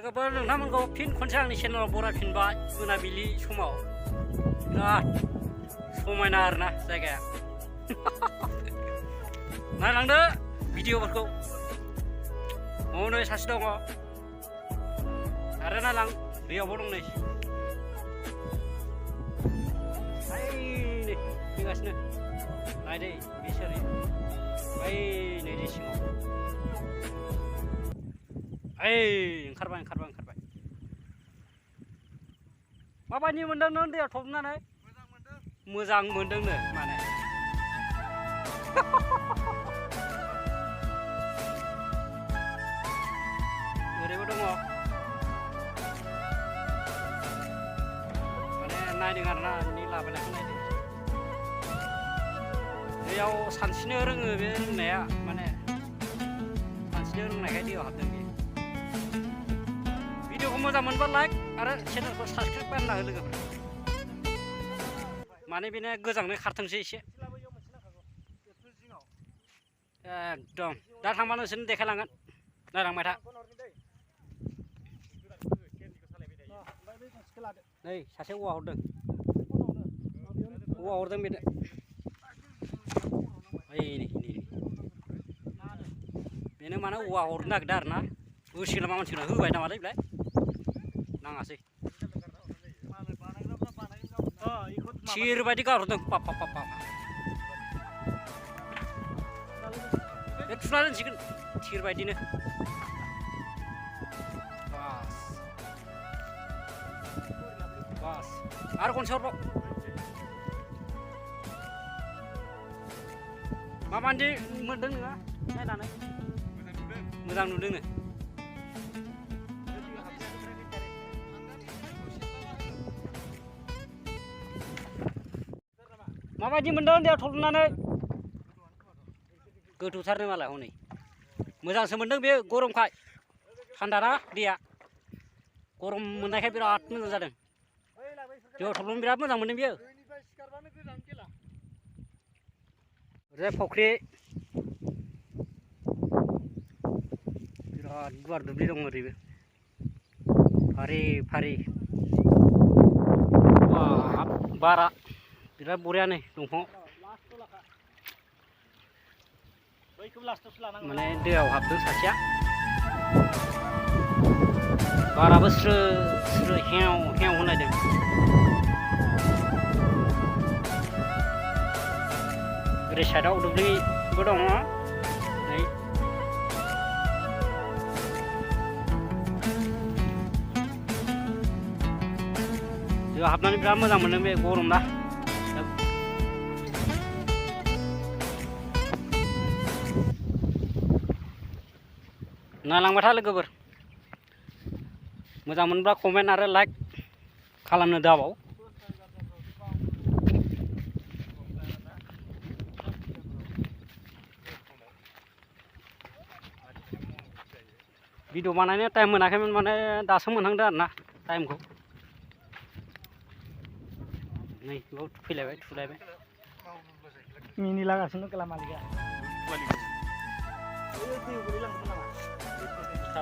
लोगोफोर नोंथांमोनखौ फिन खनसे आंनि चेनेलाव बरायफिनबाय मोनाबिलि समाव बिराद समायना आरोना जायगाया नायलांदो भिडिअफोरखौ हनै सासे दङ आरो नायलां दैयावबो दं नै नै फैगासिनो नायदै बिसोरो बै नै दै सिङाव ओंखारबाय माबायदि मोनदों नों दैयाव थब्लनानै मोजां मोनदोंनो माने ओरैबो दङ माने नायदों आरोना बिनि लाबोनायखौ नायदों दैयाव सानस्रिनो रोङो बे रोंनाया माने सानस्रिनो रोंनायखाय दैयाव हाबदों बे भिडिअखौ मोजां मोनबा लाइक आरो चेनेलखौ साबसक्राइब खालामना हो लोगोफोर माने बेनो गोजांनो खारथोंसै एसे एकदम दा थांबा नोंसोरनो देखायलांगोन नायलांबाय था नै सासे औवा हरदों बेनो बेनो माने औवा हरनो नागिरदों आरोना होसिगोन नामा मानसिफोरा होबाय नामालै बेलाय नाङासै थिर बायदि गारहरदों पाप बे थुना दोनसिगोन थिर बायदिनो बास आरो खनसे हरबाव माबायदि मोनदों नोङो नायनानै मोजां नुदोंनो माबायदि मोनदों दैयाव थब्लनानै गोथौथारनो मालाय हनै मोजांसो मोनदों बे गरमखाय थान्दा ना दैया गरम मोननायखाय बिराद मोजां जादों दैयाव थब्लनो बिराद मोजां मोनदों बियो ओरैजाय फख्रि बिराद गुवार दुब्लि दं ओरैबो फारि बारा बिराद बरिया नै दंफां माने दैयाव हाबदों सासेया बाराबो स्रो हेव होनलायदों ओरै साइडआव दुब्लिबो दङ नै दैयाव हाबनानै बिराद मोजां मोनदों बे गरम ना नायलांबाय था लोगोफोर मोजां मोनब्ला कमेन्ट आरो लाइक खालामनो दाबाव भिडिअ बानायनो टाइम मोनाखैमोन माने दासो मोनहांदों आरोना टाइमखौ नै बेयाव फैलायबाय थुलायबाय मिनिलागासिनो केला मालिका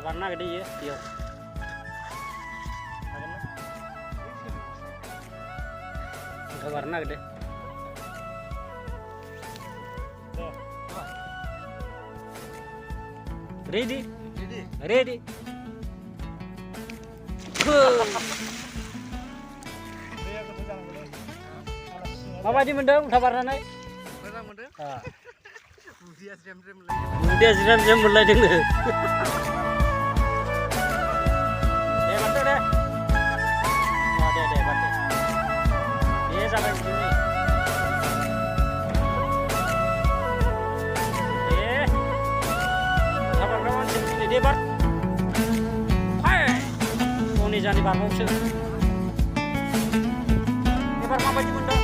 बारनो नागिरदों इयो बेयाव बारनो नागिरदों रेडि माबायदि मोनदों उल्था बारनानै मोजां मोनदों उदैया ज्रेम मोनलायदोंनो दे बारदो दे बारदो दे जाबाय दे बार हनै जानि बारबावसो एबार माबायदि मोनदों